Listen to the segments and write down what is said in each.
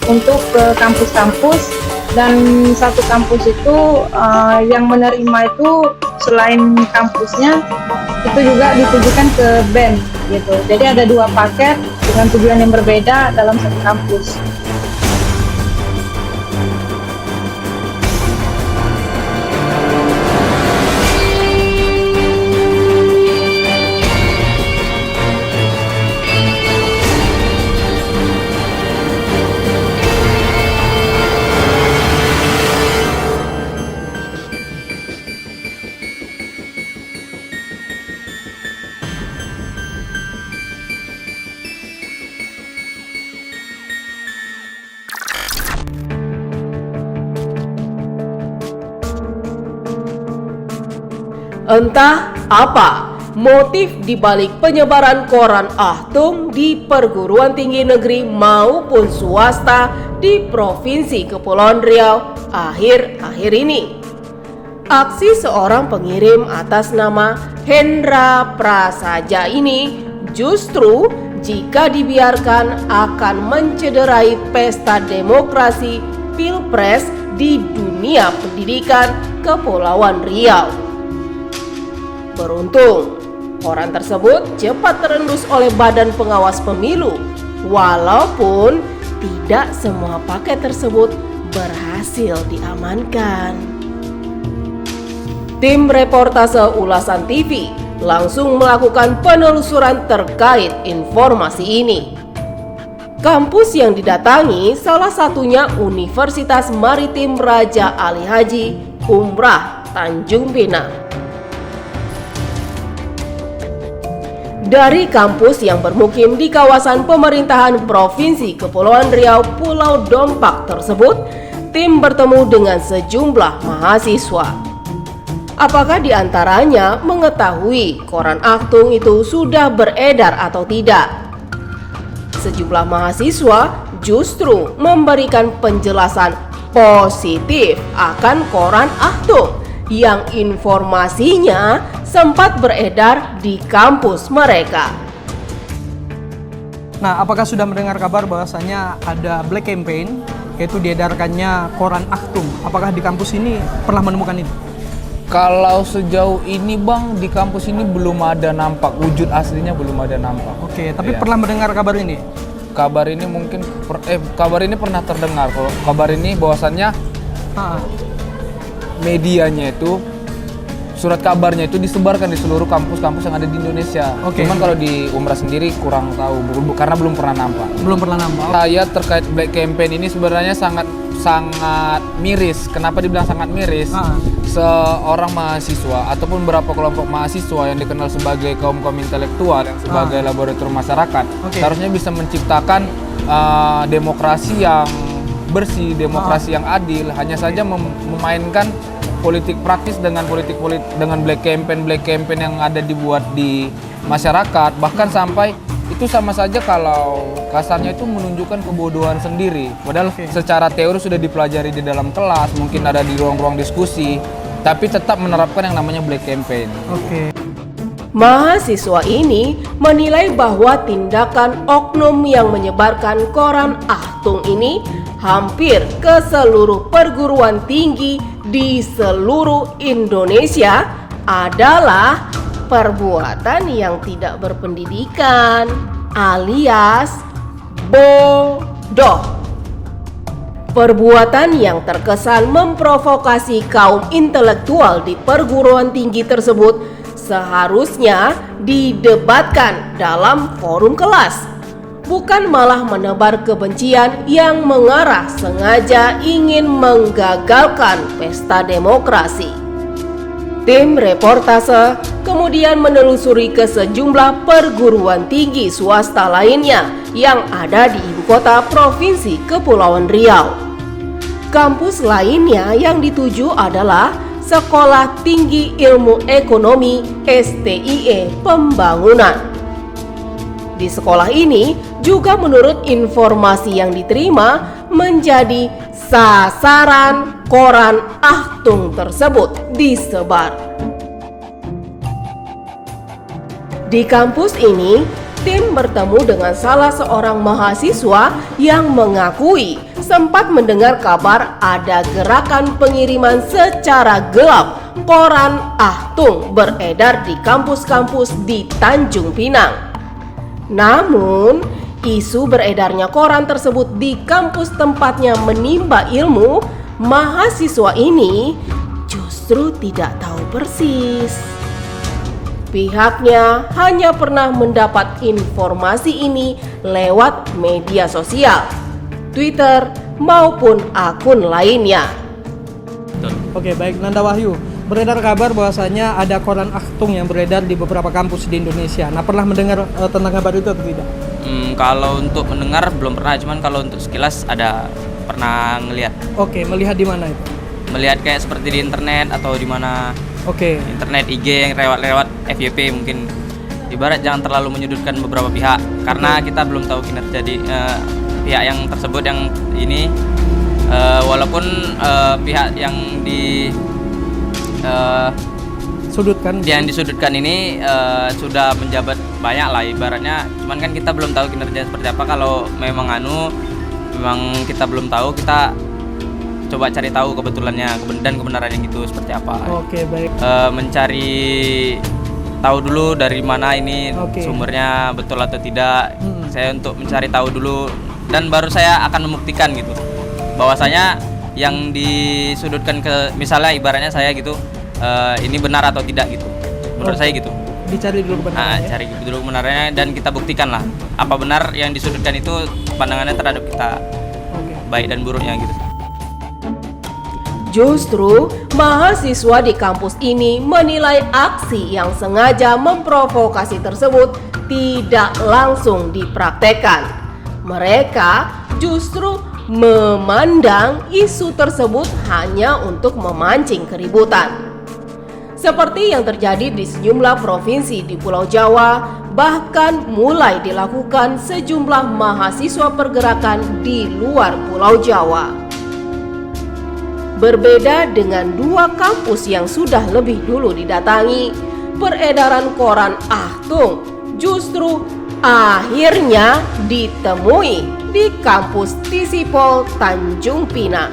untuk ke kampus-kampus, dan satu kampus itu yang menerima itu selain kampusnya itu juga ditujukan ke BEM gitu. Jadi ada 2 paket dengan tujuan yang berbeda dalam satu kampus. Entah apa motif dibalik penyebaran koran Ahtung di perguruan tinggi negeri maupun swasta di Provinsi Kepulauan Riau akhir-akhir ini. Aksi seorang pengirim atas nama Hendra Prasaja ini justru jika dibiarkan akan mencederai pesta demokrasi Pilpres di dunia pendidikan Kepulauan Riau. Beruntung, koran tersebut cepat terendus oleh Badan Pengawas Pemilu, walaupun tidak semua paket tersebut berhasil diamankan. Tim reportase Ulasan TV langsung melakukan penelusuran terkait informasi ini. Kampus yang didatangi salah satunya Universitas Maritim Raja Ali Haji Umrah Tanjung Pinang. Dari kampus yang bermukim di kawasan pemerintahan Provinsi Kepulauan Riau Pulau Dompak tersebut, tim bertemu dengan sejumlah mahasiswa. Apakah di antaranya mengetahui koran Ahtung itu sudah beredar atau tidak? Sejumlah mahasiswa justru memberikan penjelasan positif akan koran Ahtung yang informasinya sempat beredar di kampus mereka. Nah, apakah sudah mendengar kabar bahwasanya ada black campaign, yaitu diedarkannya koran Ahtung? Apakah di kampus ini pernah menemukan itu? Kalau sejauh ini Bang, di kampus ini belum ada nampak, wujud aslinya belum ada nampak. Oke, tapi Iya. pernah mendengar kabar ini? Kabar ini mungkin, kabar ini pernah terdengar. Kalau kabar ini bahwasannya medianya itu, surat kabarnya itu disebarkan di seluruh kampus-kampus yang ada di Indonesia. Oke. Cuman kalau di Umrah sendiri kurang tahu, karena belum pernah nampak. Belum pernah nampak. Saya terkait black campaign ini sebenarnya sangat miris. Kenapa dibilang sangat miris? Seorang mahasiswa ataupun beberapa kelompok mahasiswa yang dikenal sebagai kaum-kaum intelektual yang sebagai laboratorium masyarakat, seharusnya bisa menciptakan demokrasi yang bersih, demokrasi yang adil. Hanya saja memainkan politik praktis dengan dengan black campaign yang ada dibuat di masyarakat, bahkan sampai itu sama saja kalau kasarnya itu menunjukkan kebodohan sendiri. Padahal secara teori sudah dipelajari di dalam kelas, mungkin ada di ruang-ruang diskusi, tapi tetap menerapkan yang namanya black campaign. Mahasiswa ini menilai bahwa tindakan oknum yang menyebarkan koran Ahtung ini hampir ke seluruh perguruan tinggi di seluruh Indonesia adalah perbuatan yang tidak berpendidikan alias bodoh. Perbuatan yang terkesan memprovokasi kaum intelektual di perguruan tinggi tersebut seharusnya didebatkan dalam forum kelas, bukan malah menebar kebencian yang mengarah sengaja ingin menggagalkan pesta demokrasi. Tim reportase kemudian menelusuri ke sejumlah perguruan tinggi swasta lainnya yang ada di ibu kota Provinsi Kepulauan Riau. Kampus lainnya yang dituju adalah Sekolah Tinggi Ilmu Ekonomi STIE Pembangunan. Di sekolah ini juga menurut informasi yang diterima menjadi sasaran koran Ahtung tersebut disebar. Di kampus ini Tim bertemu dengan salah seorang mahasiswa yang mengakui sempat mendengar kabar ada gerakan pengiriman secara gelap koran Ahtung beredar di kampus-kampus di Tanjung Pinang. Namun, isu beredarnya koran tersebut di kampus tempatnya menimba ilmu, mahasiswa ini justru tidak tahu persis. Pihaknya hanya pernah mendapat informasi ini lewat media sosial, Twitter maupun akun lainnya. Oke, baik Nanda Wahyu. Beredar kabar bahwasanya ada koran Ahtung yang beredar di beberapa kampus di Indonesia. Nah, pernah mendengar tentang kabar itu atau tidak? Kalau untuk mendengar belum pernah, cuman kalau untuk sekilas ada pernah ngelihat. Oke, melihat di mana itu? Melihat kayak seperti di internet atau di mana. Oke. Internet IG yang lewat FYP mungkin. Ibarat jangan terlalu menyudutkan beberapa pihak karena kita belum tahu kinerja di pihak yang tersebut yang ini walaupun pihak yang disudutkan ini sudah menjabat banyak lah ibaratnya, cuman kan kita belum tahu kinerja seperti apa. Kalau memang kita belum tahu, kita coba cari tahu kebetulannya dan kebenarannya gitu seperti apa. Oke, baik. Mencari tahu dulu dari mana ini sumbernya betul atau tidak. Saya untuk mencari tahu dulu dan baru saya akan membuktikan gitu bahwasanya yang disudutkan ke misalnya ibaratnya saya gitu ini benar atau tidak gitu. Menurut saya gitu. Dicari dulu kebenarannya. Cari dulu kebenarannya dan kita buktikan lah apa benar yang disudutkan itu pandangannya terhadap kita, baik dan buruknya gitu. Justru mahasiswa di kampus ini menilai aksi yang sengaja memprovokasi tersebut tidak langsung dipraktekkan. Mereka justru memandang isu tersebut hanya untuk memancing keributan. Seperti yang terjadi di sejumlah provinsi di Pulau Jawa, bahkan mulai dilakukan sejumlah mahasiswa pergerakan di luar Pulau Jawa. Berbeda dengan dua kampus yang sudah lebih dulu didatangi, peredaran koran Ahtung justru akhirnya ditemui di kampus Tisipol Tanjung Pinang.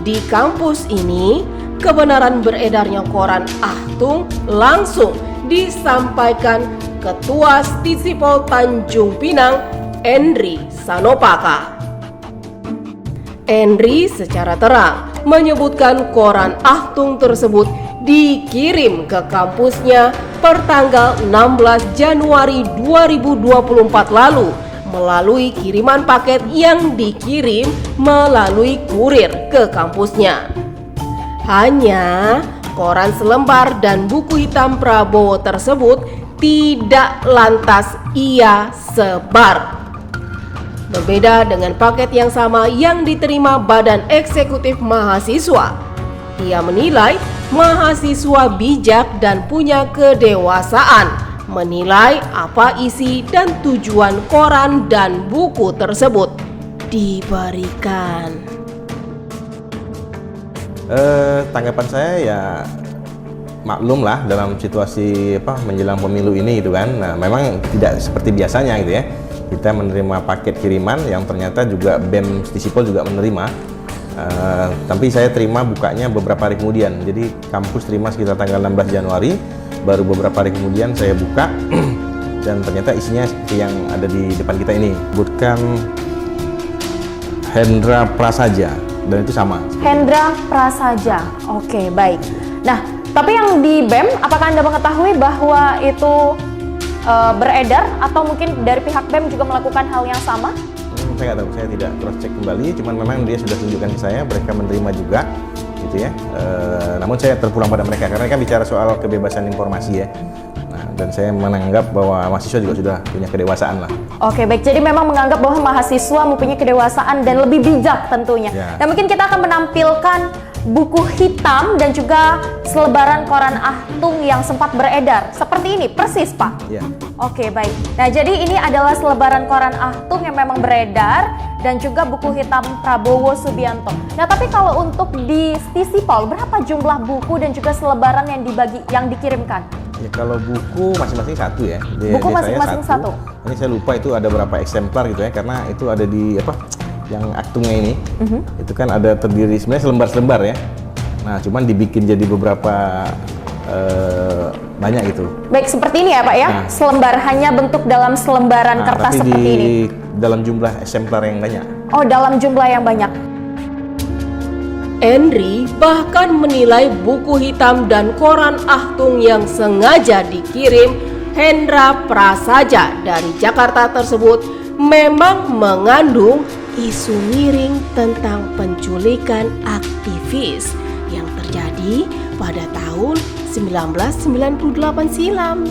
Di kampus ini, kebenaran beredarnya koran Ahtung langsung disampaikan Ketua Tisipol Tanjung Pinang, Endri Sanopaka. Endri secara terang menyebutkan koran Ahtung tersebut dikirim ke kampusnya pertanggal 16 Januari 2024 lalu melalui kiriman paket yang dikirim melalui kurir ke kampusnya. Hanya koran selembar dan buku hitam Prabowo tersebut tidak lantas ia sebar. Berbeda dengan paket yang sama yang diterima Badan Eksekutif Mahasiswa. Ia menilai mahasiswa bijak dan punya kedewasaan menilai apa isi dan tujuan koran dan buku tersebut diberikan. Tanggapan saya ya maklum lah dalam situasi menjelang pemilu ini gitu kan. Nah, memang tidak seperti biasanya gitu ya. Kita menerima paket kiriman yang ternyata juga BEM Tisipol juga menerima. Tapi saya terima bukanya beberapa hari kemudian. Jadi kampus terima sekitar tanggal 16 Januari. Baru beberapa hari kemudian saya buka dan ternyata isinya seperti yang ada di depan kita ini. Bukan Hendra Prasaja dan itu sama. Hendra Prasaja. Oke, baik. Nah, tapi yang di BEM, apakah Anda mengetahui bahwa itu beredar atau mungkin dari pihak BEM juga melakukan hal yang sama? Saya nggak tahu, saya tidak cross check kembali, cuman memang dia sudah tunjukkan ke saya, mereka menerima juga gitu ya. Namun saya terpulang pada mereka karena kan bicara soal kebebasan informasi ya. Nah, dan saya menganggap bahwa mahasiswa juga sudah punya kedewasaan lah. Oke, baik. Jadi memang menganggap bahwa mahasiswa mempunyai kedewasaan dan lebih bijak tentunya. Ya. Dan mungkin kita akan menampilkan buku hitam dan juga selebaran koran Ahtung yang sempat beredar. Seperti ini, persis Pak? Ya. Oke, baik. Nah, jadi ini adalah selebaran koran Ahtung yang memang beredar dan juga buku hitam Prabowo Subianto. Nah, tapi kalau untuk di Tisipol, berapa jumlah buku dan juga selebaran yang dikirimkan? Ya kalau buku masing-masing satu ya. Buku Biasanya masing-masing satu. Ini saya lupa itu ada berapa eksemplar gitu ya, karena itu ada di apa? Yang aktungnya ini, itu kan ada terdiri sebenarnya selembar-selembar ya. Nah, cuman dibikin jadi beberapa banyak gitu. Baik, seperti ini ya Pak ya, Nah. selembar, hanya bentuk dalam selembaran kertas tapi seperti ini. dalam jumlah eksemplar yang banyak. Oh, dalam jumlah yang banyak. Henry bahkan menilai buku hitam dan koran aktung yang sengaja dikirim Hendra Prasaja dari Jakarta tersebut memang mengandung isu miring tentang penculikan aktivis yang terjadi pada tahun 1998 silam.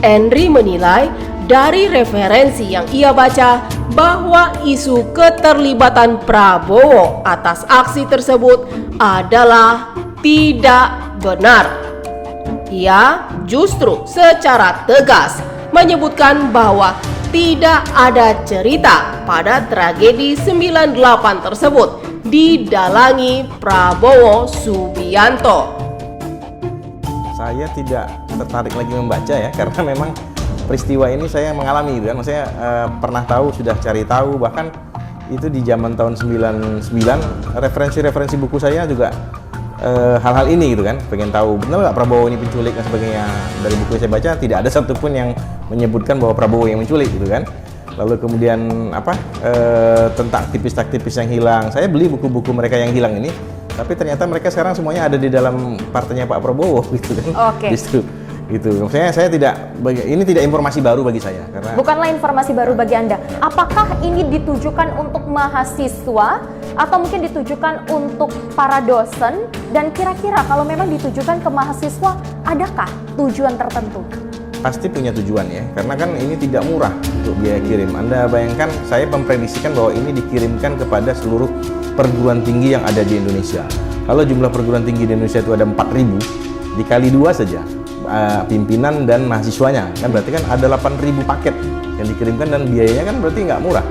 Henry menilai dari referensi yang ia baca bahwa isu keterlibatan Prabowo atas aksi tersebut adalah tidak benar. Ia justru secara tegas menyebutkan bahwa tidak ada cerita pada tragedi 98 tersebut didalangi Prabowo Subianto. Saya tidak tertarik lagi membaca ya, karena memang peristiwa ini saya mengalami gitu kan. Maksudnya pernah tahu, sudah cari tahu, bahkan itu di zaman tahun 99 referensi-referensi buku saya juga hal-hal ini gitu kan. Pengen tahu benar nggak Prabowo ini penculik dan sebagainya. Dari buku yang saya baca tidak ada satupun yang menyebutkan bahwa Prabowo yang menculik gitu kan. Lalu kemudian tentang aktivis-aktivis yang hilang. Saya beli buku-buku mereka yang hilang ini, tapi ternyata mereka sekarang semuanya ada di dalam partainya Pak Prabowo gitu kan. Oke. Justru gitu. Maksudnya saya ini tidak informasi baru bagi saya karena Bukanlah informasi baru bagi Anda. Apakah ini ditujukan untuk mahasiswa atau mungkin ditujukan untuk para dosen? Dan kira-kira kalau memang ditujukan ke mahasiswa, adakah tujuan tertentu? pasti punya tujuan ya, karena kan ini tidak murah untuk biaya kirim. Anda bayangkan, saya memprediksikan bahwa ini dikirimkan kepada seluruh perguruan tinggi yang ada di Indonesia. Kalau jumlah perguruan tinggi di Indonesia itu ada 4.000, dikali 2 saja pimpinan dan mahasiswanya, kan berarti kan ada 8.000 paket yang dikirimkan, dan biayanya kan berarti nggak murah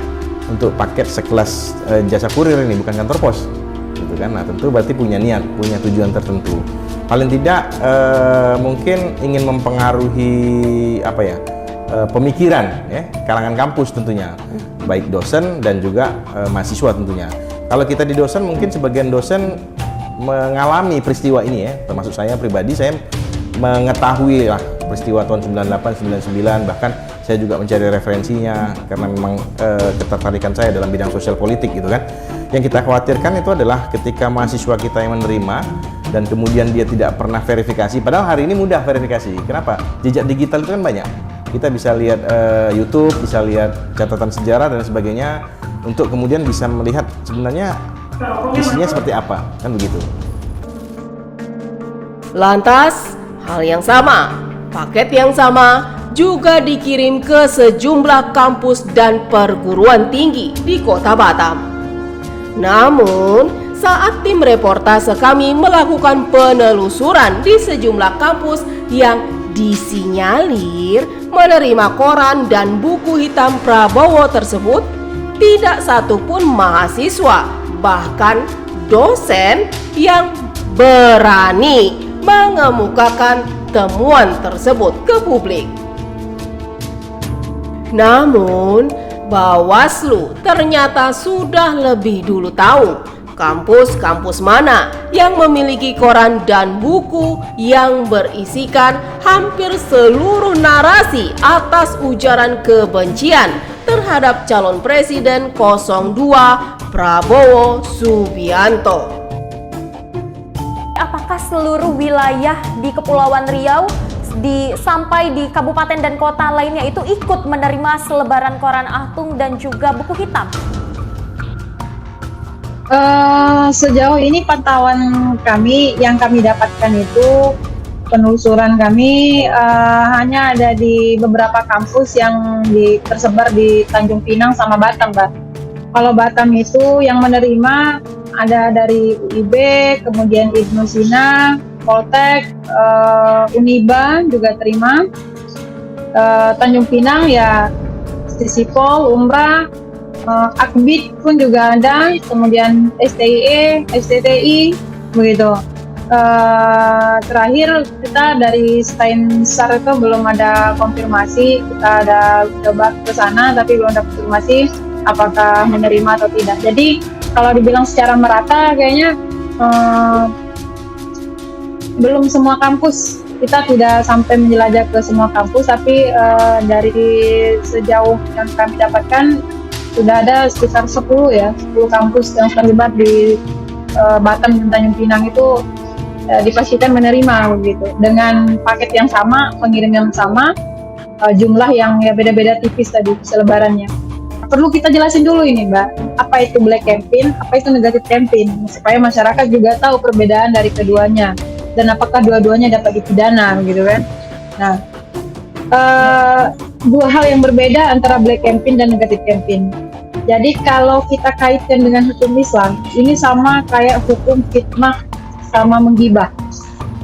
untuk paket sekelas jasa kurir ini, bukan kantor pos gitu kan. Nah tentu berarti punya niat, punya tujuan tertentu. Paling tidak mungkin ingin mempengaruhi pemikiran ya kalangan kampus tentunya, baik dosen dan juga mahasiswa tentunya. Kalau kita di dosen, mungkin sebagian dosen mengalami peristiwa ini ya, termasuk saya pribadi, saya mengetahui lah peristiwa tahun 98, 99, bahkan saya juga mencari referensinya karena memang ketertarikan saya dalam bidang sosial politik gitu kan. Yang kita khawatirkan itu adalah ketika mahasiswa kita yang menerima dan kemudian dia tidak pernah verifikasi, padahal hari ini mudah verifikasi. Kenapa? Jejak digital itu kan banyak. Kita bisa lihat YouTube, bisa lihat catatan sejarah dan sebagainya, untuk kemudian bisa melihat sebenarnya isinya seperti apa, kan begitu. Lantas, hal yang sama, paket yang sama juga dikirim ke sejumlah kampus dan perguruan tinggi di Kota Batam. Namun, saat tim reportase kami melakukan penelusuran di sejumlah kampus yang disinyalir menerima koran dan buku hitam Prabowo tersebut, tidak satupun mahasiswa, bahkan dosen yang berani mengemukakan temuan tersebut ke publik. Namun, Bawaslu ternyata sudah lebih dulu tahu kampus-kampus mana yang memiliki koran dan buku yang berisikan hampir seluruh narasi atas ujaran kebencian terhadap calon presiden 02 Prabowo Subianto. Apakah seluruh wilayah di Kepulauan Riau sampai di kabupaten dan kota lainnya itu ikut menerima selebaran koran aktung dan juga buku hitam? Sejauh ini pantauan kami yang kami dapatkan itu, penelusuran kami hanya ada di beberapa kampus yang tersebar di Tanjung Pinang sama Batam, Mbak. Kalau Batam itu yang menerima ada dari UIB, kemudian Ibnu Sina, Poltek, Uniba juga terima. Tanjung Pinang ya Sisipol, Umrah, Akbid pun juga ada, kemudian STIE, STTI begitu. terakhir kita dari Steinsar itu belum ada konfirmasi. Kita ada coba ke sana tapi belum ada konfirmasi apakah menerima atau tidak. Jadi kalau dibilang secara merata kayaknya belum semua kampus. Kita tidak sampai menjelajah ke semua kampus, tapi dari sejauh yang kami dapatkan sudah ada sekitar 10 kampus yang terlibat di Batam dan Tanjung Pinang itu dipastikan menerima begitu, dengan paket yang sama, pengirim yang sama, jumlah yang beda-beda tipis tadi selebarannya. Perlu kita jelasin dulu ini, Mbak, apa itu black campaign, apa itu negatif campaign, supaya masyarakat juga tahu perbedaan dari keduanya dan apakah dua-duanya dapat dipidana gitu kan. Nah, dua hal yang berbeda antara black campaign dan negatif campaign. Jadi kalau kita kaitkan dengan hukum Islam, ini sama kayak hukum fitnah sama menggibah.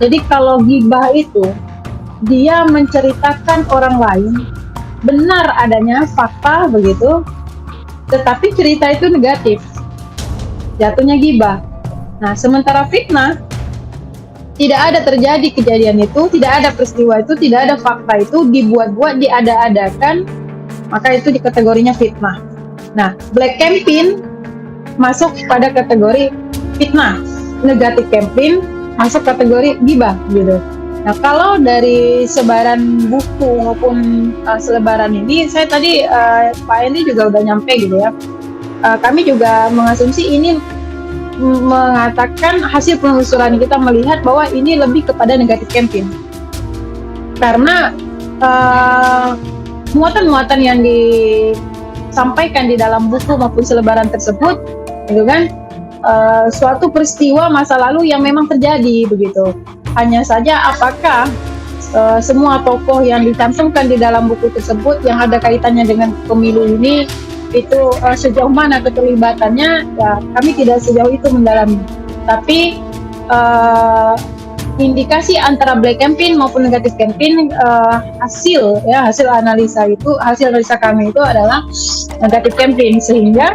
Jadi kalau gibah itu dia menceritakan orang lain, benar adanya fakta begitu, tetapi cerita itu negatif, jatuhnya gibah. Nah, sementara fitnah tidak ada terjadi kejadian itu, tidak ada peristiwa itu, tidak ada fakta itu, dibuat-buat, diada-adakan, maka itu di kategorinya fitnah. Nah, black campaign masuk pada kategori fitnah, negatif campaign masuk kategori gibah gitu. Nah, kalau dari sebaran buku maupun selebaran ini, saya tadi Pak Hendy juga udah nyampe gitu ya. Kami juga mengasumsi ini mengatakan hasil penelusuran kita melihat bahwa ini lebih kepada negatif campaign. Karena muatan-muatan yang disampaikan di dalam buku maupun selebaran tersebut, gitu kan, suatu peristiwa masa lalu yang memang terjadi begitu. Hanya saja apakah semua tokoh yang dicantumkan di dalam buku tersebut yang ada kaitannya dengan pemilu ini itu sejauh mana keterlibatannya, ya kami tidak sejauh itu mendalami. Tapi indikasi antara black campaign maupun negatif campaign, hasil analisa kami itu adalah negatif campaign, sehingga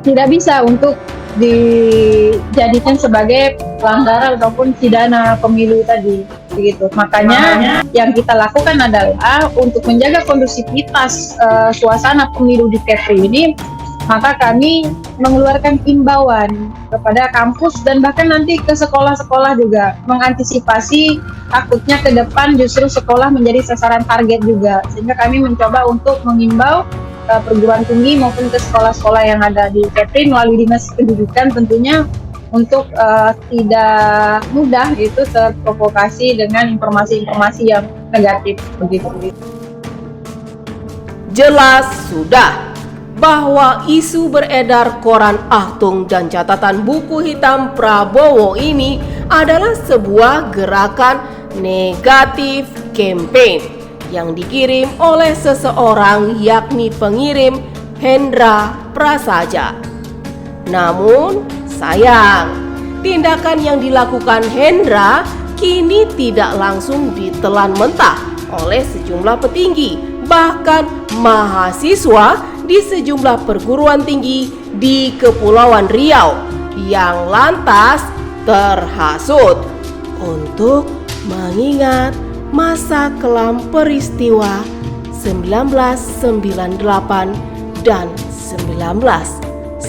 tidak bisa untuk dijadikan sebagai pelanggaran ataupun pidana pemilu tadi begitu. Makanya yang kita lakukan adalah untuk menjaga kondusivitas suasana pemilu di Kepri ini, maka kami mengeluarkan imbauan kepada kampus dan bahkan nanti ke sekolah-sekolah juga, mengantisipasi takutnya ke depan justru sekolah menjadi sasaran target juga, sehingga kami mencoba untuk mengimbau perguruan tinggi maupun ke sekolah-sekolah yang ada di Kepri melalui Dinas Pendidikan tentunya untuk tidak mudah itu terprovokasi dengan informasi-informasi yang negatif begitu. Jelas sudah bahwa isu beredar koran Achtung dan catatan buku hitam Prabowo ini adalah sebuah gerakan negatif campaign yang dikirim oleh seseorang, yakni pengirim Hendra Prasaja. Namun sayang, tindakan yang dilakukan Hendra kini tidak langsung ditelan mentah oleh sejumlah petinggi, bahkan mahasiswa di sejumlah perguruan tinggi di Kepulauan Riau yang lantas terhasut untuk mengingat masa kelam peristiwa 1998 dan 1999.